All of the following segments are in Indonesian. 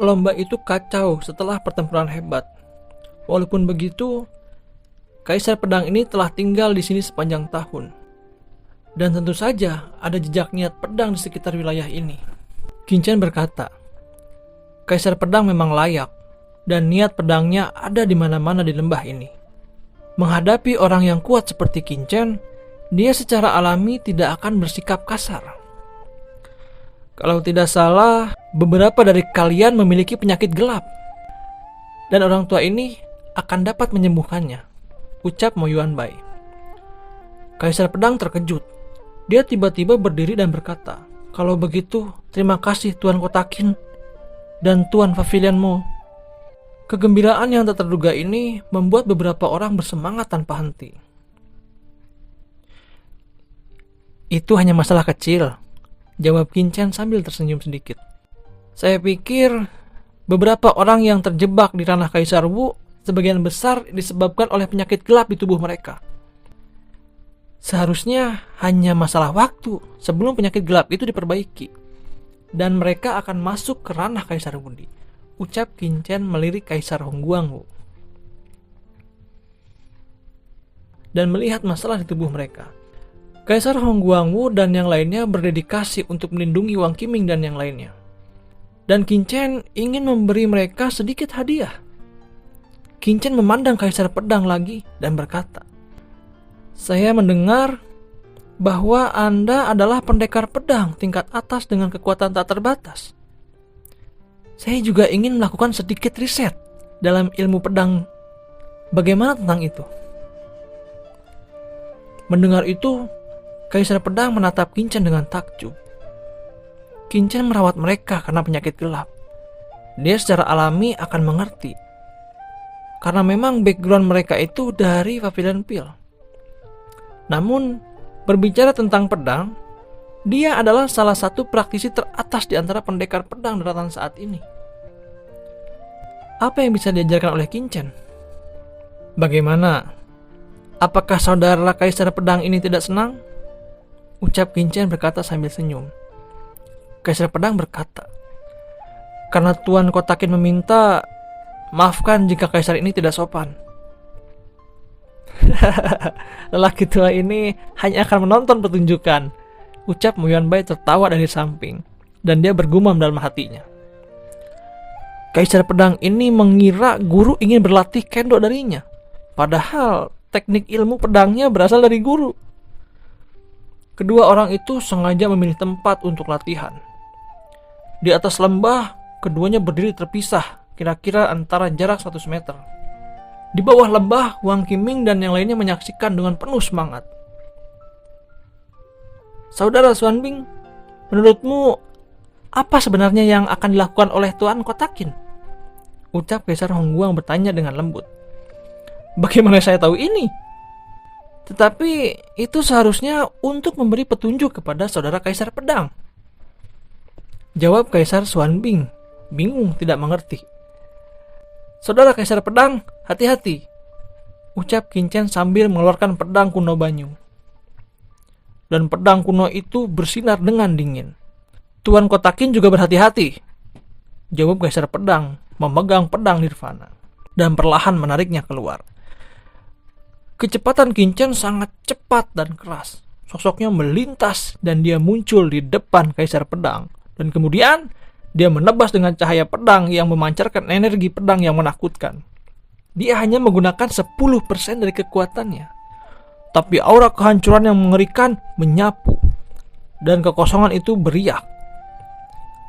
lomba itu kacau setelah pertempuran hebat. Walaupun begitu, Kaisar Pedang ini telah tinggal di sini sepanjang tahun. Dan tentu saja ada jejak niat pedang di sekitar wilayah ini. Qin Chen berkata, Kaisar Pedang memang layak, dan niat pedangnya ada di mana-mana di lembah ini. Menghadapi orang yang kuat seperti Qin Chen, dia secara alami tidak akan bersikap kasar. Kalau tidak salah, beberapa dari kalian memiliki penyakit gelap, dan orang tua ini akan dapat menyembuhkannya, ucap Mo Yuanbai. Kaisar Pedang terkejut. Dia tiba-tiba berdiri dan berkata, kalau begitu, terima kasih Tuan Kotakin dan Tuan Pavilion Mo. Kegembiraan yang tak terduga ini membuat beberapa orang bersemangat tanpa henti. Itu hanya masalah kecil, jawab Qin Chen sambil tersenyum sedikit. Saya pikir beberapa orang yang terjebak di ranah Kaisar Wu sebagian besar disebabkan oleh penyakit gelap di tubuh mereka. Seharusnya hanya masalah waktu sebelum penyakit gelap itu diperbaiki, dan mereka akan masuk ke ranah Kaisar Wudi, ucap Qin Chen melirik Kaisar Hongguangwu. Dan melihat masalah di tubuh mereka. Kaisar Hongguangwu dan yang lainnya berdedikasi untuk melindungi Wang Qiming dan yang lainnya. Dan Qin Chen ingin memberi mereka sedikit hadiah. Qin Chen memandang Kaisar Pedang lagi dan berkata, saya mendengar bahwa Anda adalah pendekar pedang tingkat atas dengan kekuatan tak terbatas. Saya juga ingin melakukan sedikit riset dalam ilmu pedang. Bagaimana tentang itu? Mendengar itu, Kaisar Pedang menatap Qin Chen dengan takjub. Qin Chen merawat mereka karena penyakit gelap. Dia secara alami akan mengerti, karena memang background mereka itu dari Pavilion Pill. Namun, berbicara tentang pedang, dia adalah salah satu praktisi teratas di antara pendekar pedang daratan saat ini. Apa yang bisa diajarkan oleh Qin Chen? Bagaimana? Apakah saudara Kaisar Pedang ini tidak senang? Ucap Qin Chen berkata sambil senyum. Kaisar Pedang berkata, karena Tuan Kotakin meminta, maafkan jika Kaisar ini tidak sopan. Lelaki tua ini hanya akan menonton pertunjukan, ucap Mo Yuanbai tertawa dari samping, dan dia bergumam dalam hatinya. Kaisar Pedang ini mengira guru ingin berlatih kendo darinya, padahal teknik ilmu pedangnya berasal dari guru. Kedua orang itu sengaja memilih tempat untuk latihan. Di atas lembah, keduanya berdiri terpisah, kira-kira antara jarak 100 meter. Di bawah lembah, Wang Qiming dan yang lainnya menyaksikan dengan penuh semangat. Saudara Xuanbing, menurutmu apa sebenarnya yang akan dilakukan oleh Tuan Kotakin? Ucap Kaisar Hongguang bertanya dengan lembut. Bagaimana saya tahu ini? Tetapi itu seharusnya untuk memberi petunjuk kepada saudara Kaisar Pedang. Jawab Kaisar Xuanbing, bingung tidak mengerti. Saudara Kaisar Pedang, hati-hati, ucap Qin Chen sambil mengeluarkan pedang kuno Banyu. Dan pedang kuno itu bersinar dengan dingin. Tuan Kotakin juga berhati-hati, jawab Kaisar Pedang memegang pedang Nirvana dan perlahan menariknya keluar. Kecepatan Qin Chen sangat cepat dan keras. Sosoknya melintas dan dia muncul di depan Kaisar Pedang. Dan kemudian dia menebas dengan cahaya pedang yang memancarkan energi pedang yang menakutkan. Dia hanya menggunakan 10% dari kekuatannya. Tapi aura kehancuran yang mengerikan menyapu. Dan kekosongan itu beriak.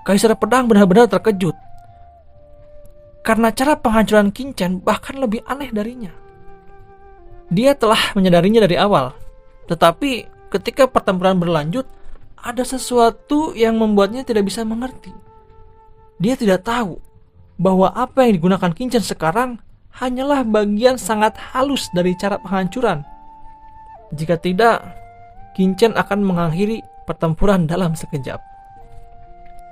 Kaisar Pedang benar-benar terkejut. Karena cara penghancuran Qin Chen bahkan lebih aneh darinya. Dia telah menyadarinya dari awal. Tetapi ketika pertempuran berlanjut, ada sesuatu yang membuatnya tidak bisa mengerti. Dia tidak tahu bahwa apa yang digunakan Qin Chen sekarang hanyalah bagian sangat halus dari cara penghancuran. Jika tidak, Qin Chen akan mengakhiri pertempuran dalam sekejap.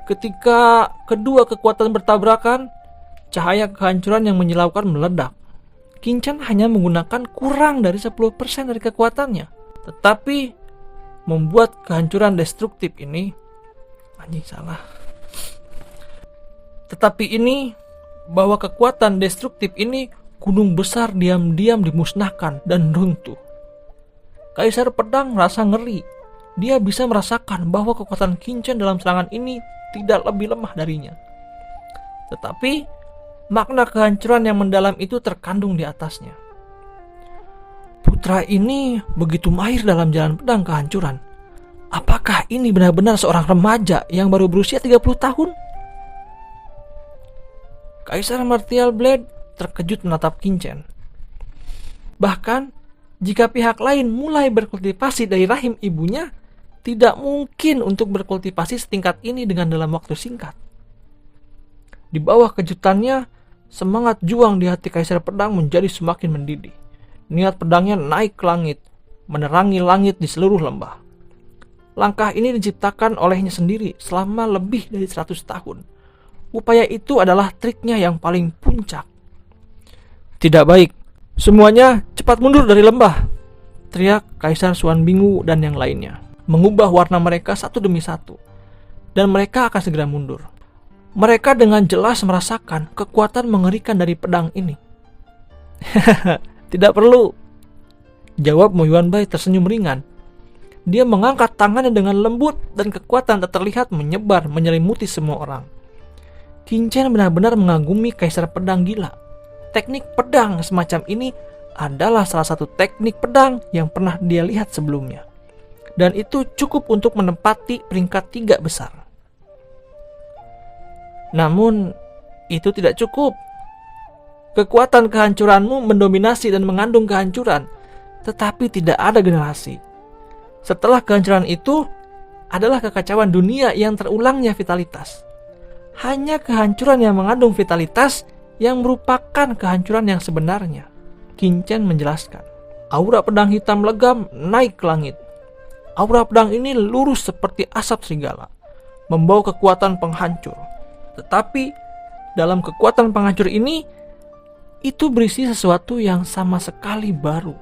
Ketika kedua kekuatan bertabrakan, cahaya kehancuran yang menyilaukan meledak. Qin Chen hanya menggunakan kurang dari 10% dari kekuatannya, tetapi membuat kehancuran destruktif ini Tetapi ini, bahwa kekuatan destruktif ini, gunung besar diam-diam dimusnahkan dan runtuh. Kaisar Pedang merasa ngeri. Dia bisa merasakan bahwa kekuatan Qin-Chen dalam serangan ini tidak lebih lemah darinya. Tetapi, makna kehancuran yang mendalam itu terkandung di atasnya. Putra ini begitu mahir dalam jalan pedang kehancuran. Apakah ini benar-benar seorang remaja yang baru berusia 30 tahun? Kaisar Martial Blade terkejut menatap Qin-Chen. Bahkan, jika pihak lain mulai berkultivasi dari rahim ibunya, tidak mungkin untuk berkultivasi setingkat ini dengan dalam waktu singkat. Di bawah kejutannya, semangat juang di hati Kaisar Pedang menjadi semakin mendidih. Niat pedangnya naik ke langit, menerangi langit di seluruh lembah. Langkah ini diciptakan olehnya sendiri selama lebih dari 100 tahun. Upaya itu adalah triknya yang paling puncak. Tidak baik, semuanya cepat mundur dari lembah, teriak Kaisar Xuan Bingu dan yang lainnya, mengubah warna mereka satu demi satu, dan mereka akan segera mundur. Mereka dengan jelas merasakan kekuatan mengerikan dari pedang ini. Tidak perlu, jawab Mo Yuanbai tersenyum ringan. Dia mengangkat tangannya dengan lembut dan kekuatan tak terlihat menyebar menyelimuti semua orang. Qin-Chen benar-benar mengagumi Kaisar Pedang gila. Teknik pedang semacam ini adalah salah satu teknik pedang yang pernah dia lihat sebelumnya. Dan itu cukup untuk menempati peringkat 3 besar. Namun, itu tidak cukup. Kekuatan kehancuranmu mendominasi dan mengandung kehancuran, tetapi tidak ada generasi. Setelah kehancuran itu, adalah kekacauan dunia yang terulangnya vitalitas. Hanya kehancuran yang mengandung vitalitas yang merupakan kehancuran yang sebenarnya. Qin-Chen menjelaskan. Aura pedang hitam legam naik ke langit. Aura pedang ini lurus seperti asap serigala, membawa kekuatan penghancur. Tetapi, dalam kekuatan penghancur ini, itu berisi sesuatu yang sama sekali baru.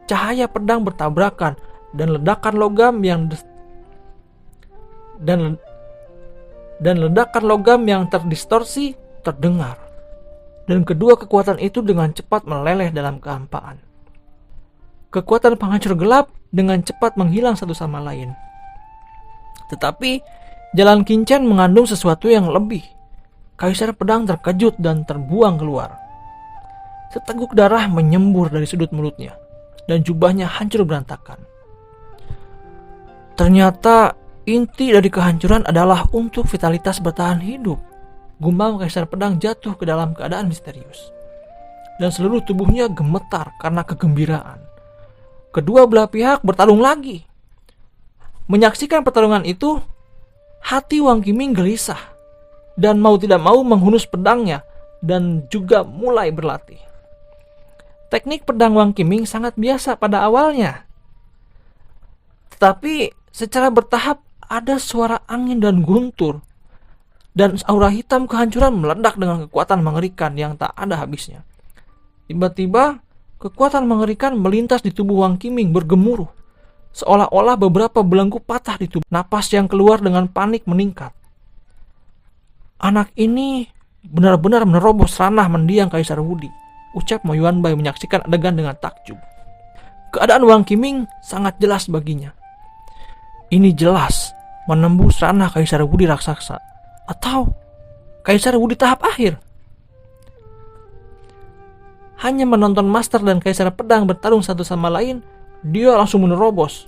Cahaya pedang bertabrakan dan ledakan logam yang terdistorsi terdengar. Dan kedua kekuatan itu dengan cepat meleleh dalam kehampaan. Kekuatan penghancur gelap dengan cepat menghilang satu sama lain. Tetapi, jalan Qin-Chen mengandung sesuatu yang lebih. Kaisar Pedang terkejut dan terbuang keluar. Seteguk darah menyembur dari sudut mulutnya, dan jubahnya hancur berantakan. Ternyata inti dari kehancuran adalah untuk vitalitas bertahan hidup. Gumam Kaisar Pedang jatuh ke dalam keadaan misterius, dan seluruh tubuhnya gemetar karena kegembiraan. Kedua belah pihak bertarung lagi. Menyaksikan pertarungan itu, hati Wang Qiming gelisah, dan mau tidak mau menghunus pedangnya, dan juga mulai berlatih. Teknik pedang Wang Qiming sangat biasa pada awalnya. Tetapi secara bertahap ada suara angin dan guntur. Dan aura hitam kehancuran meledak dengan kekuatan mengerikan yang tak ada habisnya. Tiba-tiba kekuatan mengerikan melintas di tubuh Wang Qiming bergemuruh. Seolah-olah beberapa belenggu patah di tubuh. Napas yang keluar dengan panik meningkat. Anak ini benar-benar menerobos ranah mendiang Kaisar Wudi, ucap Mo Yuanbai menyaksikan adegan dengan takjub. Keadaan Wang Qiming sangat jelas baginya. Ini jelas menembus ranah Kaisar Wudi raksasa, atau Kaisar Wudi tahap akhir. Hanya menonton Master dan Kaisar Pedang bertarung satu sama lain, dia langsung menerobos.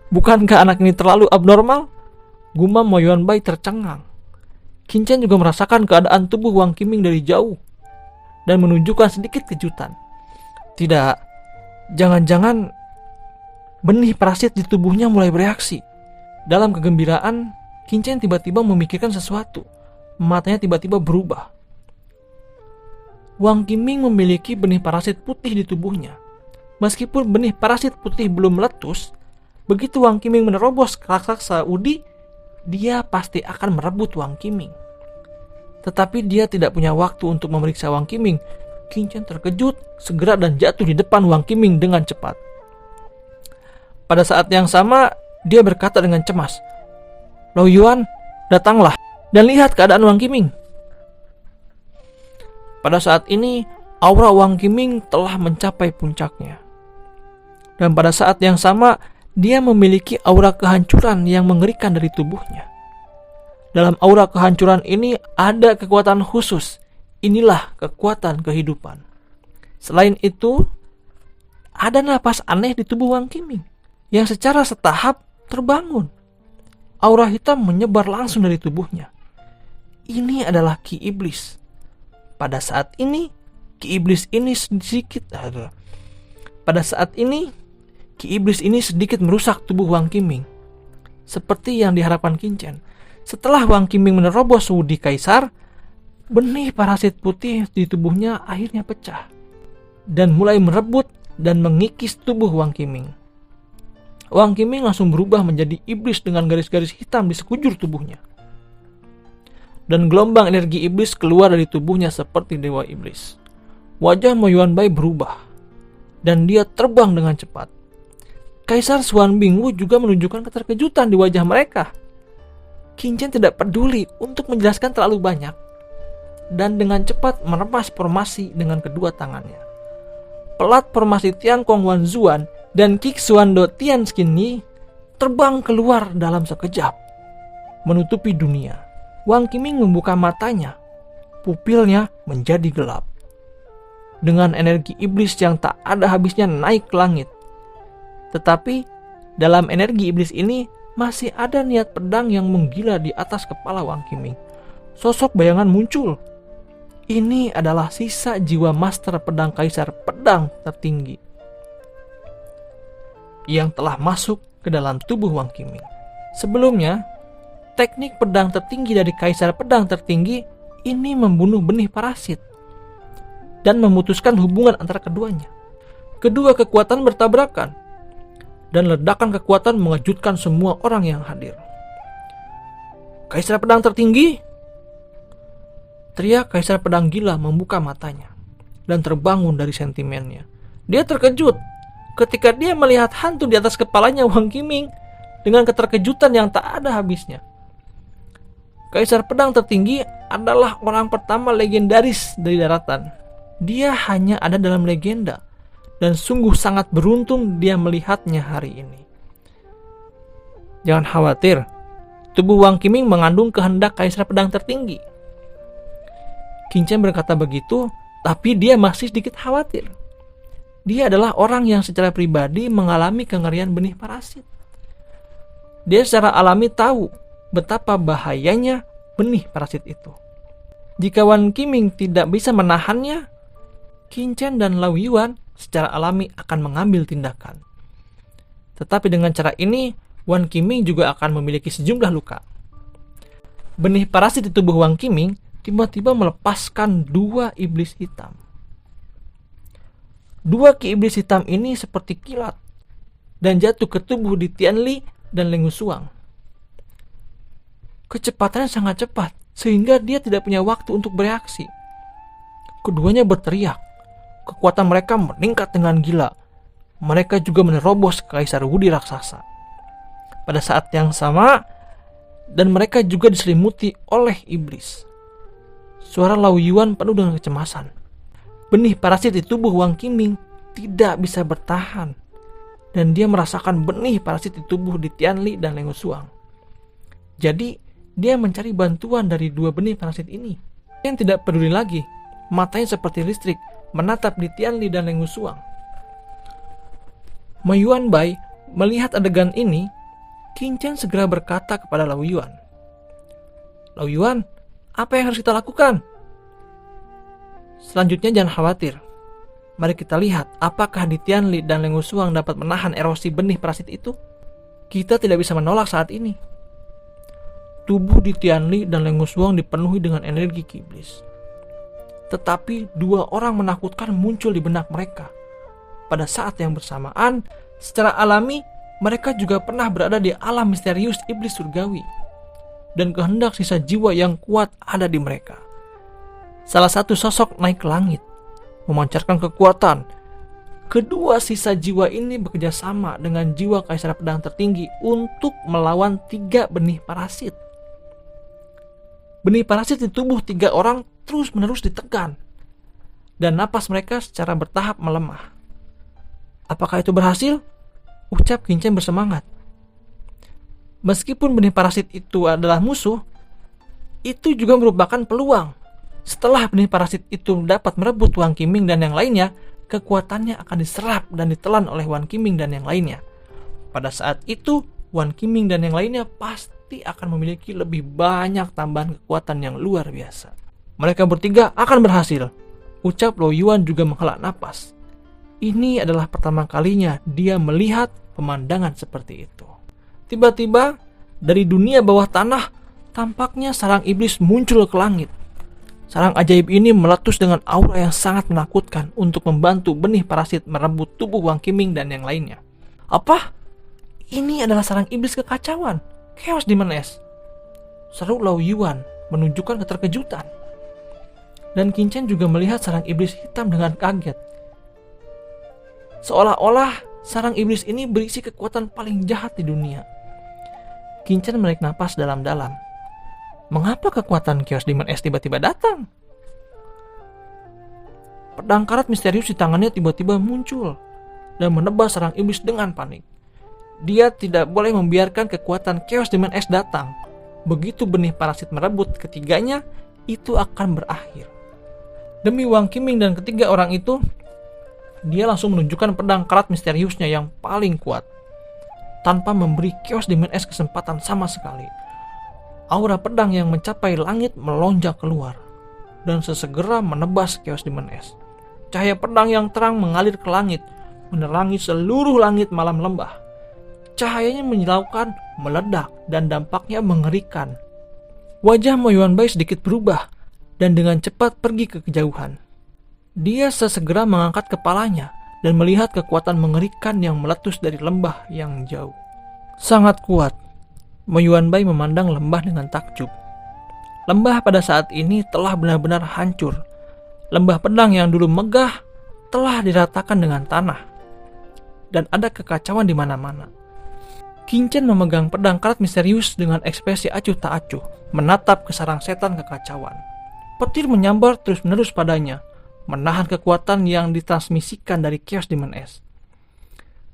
Bukankah anak ini terlalu abnormal? Gumam Mo Yuanbai tercengang. Qin-Chen juga merasakan keadaan tubuh Wang Qiming dari jauh dan menunjukkan sedikit kejutan. Tidak, jangan-jangan benih parasit di tubuhnya mulai bereaksi. Dalam kegembiraan, Qin-Chen tiba-tiba memikirkan sesuatu. Matanya tiba-tiba berubah. Wang Qiming memiliki benih parasit putih di tubuhnya. Meskipun benih parasit putih belum meletus, begitu Wang Qiming menerobos ke raksasa Wudi, dia pasti akan merebut Wang Qiming. Tetapi dia tidak punya waktu untuk memeriksa Wang Qiming. Qin-Chen terkejut, segera dan jatuh di depan Wang Qiming dengan cepat. Pada saat yang sama, dia berkata dengan cemas, "Lao Yuan, datanglah." Dan lihat keadaan Wang Qiming. Pada saat ini, aura Wang Qiming telah mencapai puncaknya. Dan pada saat yang sama, dia memiliki aura kehancuran yang mengerikan dari tubuhnya. Dalam aura kehancuran ini ada kekuatan khusus. Inilah kekuatan kehidupan. Selain itu, ada napas aneh di tubuh Wang Qiming yang secara setahap terbangun. Aura hitam menyebar langsung dari tubuhnya. Ini adalah Ki Iblis. Pada saat ini, Ki Iblis ini sedikit merusak tubuh Wang Qiming. Seperti yang diharapkan Qingchen. Setelah Wang Qiming menerobos Wudi Kaisar, benih parasit putih di tubuhnya akhirnya pecah dan mulai merebut dan mengikis tubuh Wang Qiming. Wang Qiming langsung berubah menjadi iblis dengan garis-garis hitam di sekujur tubuhnya. Dan gelombang energi iblis keluar dari tubuhnya seperti dewa iblis. Wajah Mo Yuanbai berubah dan dia terbang dengan cepat. Kaisar Xuan Bingwu juga menunjukkan keterkejutan di wajah mereka. Qingchen tidak peduli untuk menjelaskan terlalu banyak dan dengan cepat meremas formasi dengan kedua tangannya. Pelat formasi Tiankong Wanzuan dan Kixuando Tianxinyi terbang keluar dalam sekejap, menutupi dunia. Wang Qiming membuka matanya, pupilnya menjadi gelap. Dengan energi iblis yang tak ada habisnya naik ke langit. Tetapi dalam energi iblis ini masih ada niat pedang yang menggila di atas kepala Wang Qiming. Sosok bayangan muncul. Ini adalah sisa jiwa master pedang kaisar pedang tertinggi yang telah masuk ke dalam tubuh Wang Qiming. Sebelumnya, teknik pedang tertinggi dari kaisar pedang tertinggi ini membunuh benih parasit dan memutuskan hubungan antara keduanya. Kedua kekuatan bertabrakan dan ledakan kekuatan mengejutkan semua orang yang hadir. Kaisar pedang tertinggi! Teriak kaisar pedang gila membuka matanya dan terbangun dari sentimennya. Dia terkejut ketika dia melihat hantu di atas kepalanya Wang Qiming dengan keterkejutan yang tak ada habisnya. Kaisar pedang tertinggi adalah orang pertama legendaris dari daratan. Dia hanya ada dalam legenda dan sungguh sangat beruntung dia melihatnya hari ini. Jangan khawatir, tubuh Wang Qiming mengandung kehendak kaisar pedang tertinggi. Qingchen berkata begitu, tapi dia masih sedikit khawatir. Dia adalah orang yang secara pribadi mengalami kengerian benih parasit. Dia secara alami tahu betapa bahayanya benih parasit itu. Jika Wang Qiming tidak bisa menahannya, Qingchen dan Lao Yuan secara alami akan mengambil tindakan. Tetapi dengan cara ini, Wang Qiming juga akan memiliki sejumlah luka. Benih parasit di tubuh Wang Qiming tiba-tiba melepaskan dua iblis hitam. Dua ki iblis hitam ini seperti kilat dan jatuh ke tubuh di Tianli dan Leng Wusuang. Kecepatannya sangat cepat sehingga dia tidak punya waktu untuk bereaksi. Keduanya berteriak. Kekuatan mereka meningkat dengan gila. Mereka juga menerobos Kaisar Wudi raksasa. Pada saat yang sama, dan mereka juga diselimuti oleh iblis. Suara Lao Yuan penuh dengan kecemasan. Benih parasit di tubuh Wang Qiming tidak bisa bertahan. Dan dia merasakan benih parasit di tubuh di Tianli dan Leng Wusuang. Jadi, dia mencari bantuan dari dua benih parasit ini. Yang tidak peduli lagi, matanya seperti listrik menatap di Tianli dan Leng Wusuang. Mo Yuanbai melihat adegan ini, Qingchen segera berkata kepada Lao Yuan, "Lao Yuan, apa yang harus kita lakukan? Selanjutnya jangan khawatir. Mari kita lihat apakah di Tianli dan Leng Wusuang dapat menahan erosi benih parasit itu. Kita tidak bisa menolak saat ini." Tubuh di Tianli dan Leng Wusuang dipenuhi dengan energi ki iblis. Tetapi dua orang menakutkan muncul di benak mereka. Pada saat yang bersamaan, secara alami mereka juga pernah berada di alam misterius iblis surgawi. Dan kehendak sisa jiwa yang kuat ada di mereka. Salah satu sosok naik ke langit, memancarkan kekuatan. Kedua sisa jiwa ini bekerja sama dengan jiwa kaisar pedang tertinggi untuk melawan 3 benih parasit. benih parasit di tubuh 3 orang terus-menerus ditekan, dan napas mereka secara bertahap melemah. Apakah itu berhasil? Ucap Qingchen bersemangat. Meskipun benih parasit itu adalah musuh, itu juga merupakan peluang. Setelah benih parasit itu dapat merebut Wang Qiming dan yang lainnya, kekuatannya akan diserap dan ditelan oleh Wang Qiming dan yang lainnya. Pada saat itu, Wang Qiming dan yang lainnya pasti akan memiliki lebih banyak tambahan kekuatan yang luar biasa. Mereka bertiga akan berhasil. Ucap Luo Yuan juga menghela napas. Ini adalah pertama kalinya dia melihat pemandangan seperti itu. Tiba-tiba, dari dunia bawah tanah, tampaknya sarang iblis muncul ke langit. Sarang ajaib ini meletus dengan aura yang sangat menakutkan untuk membantu benih parasit merebut tubuh Wang Qiming dan yang lainnya. Apa? Ini adalah sarang iblis kekacauan, Chaos Demon S. Seru Luo Yuan menunjukkan keterkejutan. Dan Qingchen juga melihat sarang iblis hitam dengan kaget. Seolah-olah sarang iblis ini berisi kekuatan paling jahat di dunia. Qingchen menarik napas dalam-dalam. Mengapa kekuatan Chaos Demon S tiba-tiba datang? Pedang karat misterius di tangannya tiba-tiba muncul dan menebas sarang iblis dengan panik. Dia tidak boleh membiarkan kekuatan Chaos Demon S datang. Begitu benih parasit merebut ketiganya, itu akan berakhir. Demi Wang Qiming dan ketiga orang itu, dia langsung menunjukkan pedang karat misteriusnya yang paling kuat, tanpa memberi Chaos Demon S kesempatan sama sekali. Aura pedang yang mencapai langit melonjak keluar, dan sesegera menebas Chaos Demon S. Cahaya pedang yang terang mengalir ke langit, menerangi seluruh langit malam lembah. Cahayanya menyilaukan, meledak, dan dampaknya mengerikan. Wajah Mo Yuanbai sedikit berubah, dan dengan cepat pergi ke kejauhan. Dia sesegera mengangkat kepalanya, dan melihat kekuatan mengerikan yang meletus dari lembah yang jauh. Sangat kuat. Mo Yuanbai memandang lembah dengan takjub. Lembah pada saat ini telah benar-benar hancur. Lembah pedang yang dulu megah telah diratakan dengan tanah, dan ada kekacauan di mana-mana. Qingchen memegang pedang karat misterius dengan ekspresi acuh tak acuh, menatap ke sarang setan kekacauan. Petir menyambar terus-menerus padanya, menahan kekuatan yang ditransmisikan dari Chaos Demon S.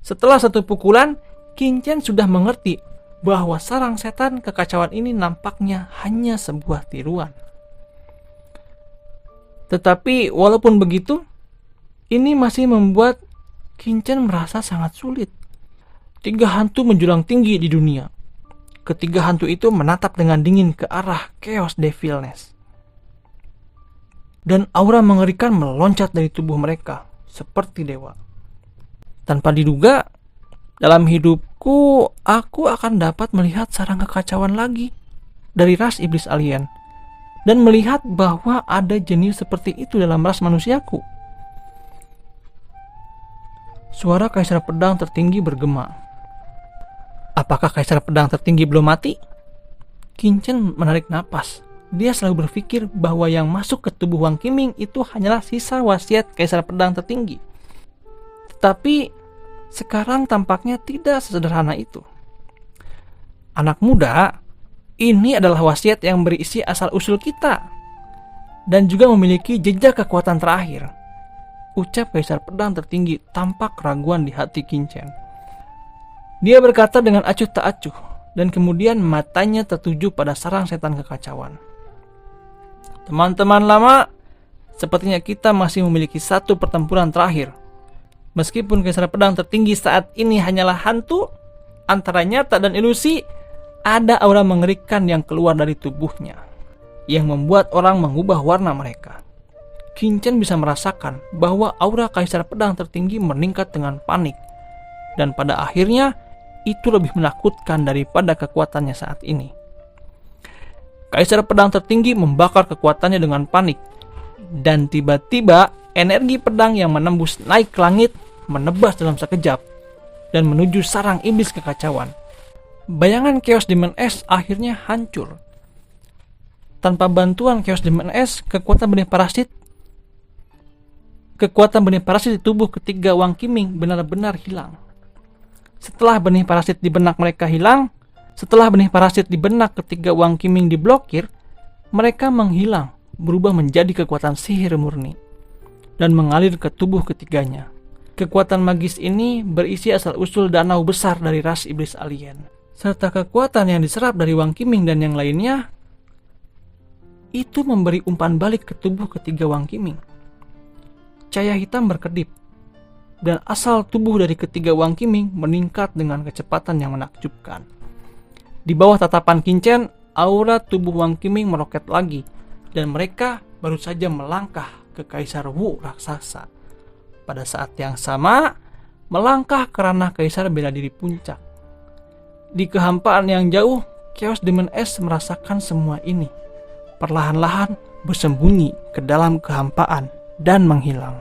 Setelah satu pukulan, Qingchen sudah mengerti bahwa sarang setan kekacauan ini nampaknya hanya sebuah tiruan. Tetapi walaupun begitu, ini masih membuat Qingchen merasa sangat sulit. 3 hantu menjulang tinggi di dunia. Ketiga hantu itu menatap dengan dingin ke arah Chaos Devilness. Dan aura mengerikan meloncat dari tubuh mereka seperti dewa. Tanpa diduga, dalam hidupku aku akan dapat melihat sarang kekacauan lagi dari ras iblis alien, dan melihat bahwa ada jenius seperti itu dalam ras manusiaku. Suara Kaisar Pedang Tertinggi bergema. Apakah Kaisar Pedang Tertinggi belum mati? Qingchen menarik napas. Dia selalu berpikir bahwa yang masuk ke tubuh Wang Qiming itu hanyalah sisa wasiat Kaisar Pedang Tertinggi. Tetapi sekarang tampaknya tidak sesederhana itu. Anak muda, ini adalah wasiat yang berisi asal-usul kita, dan juga memiliki jejak kekuatan terakhir. Ucap Kaisar Pedang Tertinggi tampak keraguan di hati Qingchen. Dia berkata dengan acuh tak acuh, dan kemudian matanya tertuju pada sarang setan kekacauan. Teman-teman lama, sepertinya kita masih memiliki satu pertempuran terakhir. Meskipun Kaisar Pedang Tertinggi saat ini hanyalah hantu, antara nyata dan ilusi, ada aura mengerikan yang keluar dari tubuhnya, yang membuat orang mengubah warna mereka. Qingchen bisa merasakan bahwa aura Kaisar Pedang Tertinggi meningkat dengan panik, dan pada akhirnya itu lebih menakutkan daripada kekuatannya saat ini. Kaisar Pedang Tertinggi membakar kekuatannya dengan panik, dan tiba-tiba energi pedang yang menembus naik ke langit menebas dalam sekejap dan menuju sarang iblis kekacauan. Bayangan Chaos Demon S akhirnya hancur. Tanpa bantuan Chaos Demon S, kekuatan benih parasit di tubuh ketiga Wang Qiming benar-benar hilang. Setelah benih parasit di benak mereka hilang, setelah benih parasit di benak ketiga Wang Qiming diblokir, mereka menghilang, berubah menjadi kekuatan sihir murni, dan mengalir ke tubuh ketiganya. Kekuatan magis ini berisi asal-usul danau besar dari ras iblis alien, serta kekuatan yang diserap dari Wang Qiming dan yang lainnya, itu memberi umpan balik ke tubuh ketiga Wang Qiming. Cahaya hitam berkedip, dan asal tubuh dari ketiga Wang Qiming meningkat dengan kecepatan yang menakjubkan. Di bawah tatapan Qin, aura tubuh Wang Qiming meroket lagi, dan mereka baru saja melangkah ke Kaisar Wu raksasa. Pada saat yang sama, melangkah ke ranah Kaisar bela diri puncak. Di kehampaan yang jauh, Chaos Demon S merasakan semua ini, perlahan-lahan bersembunyi ke dalam kehampaan dan menghilang.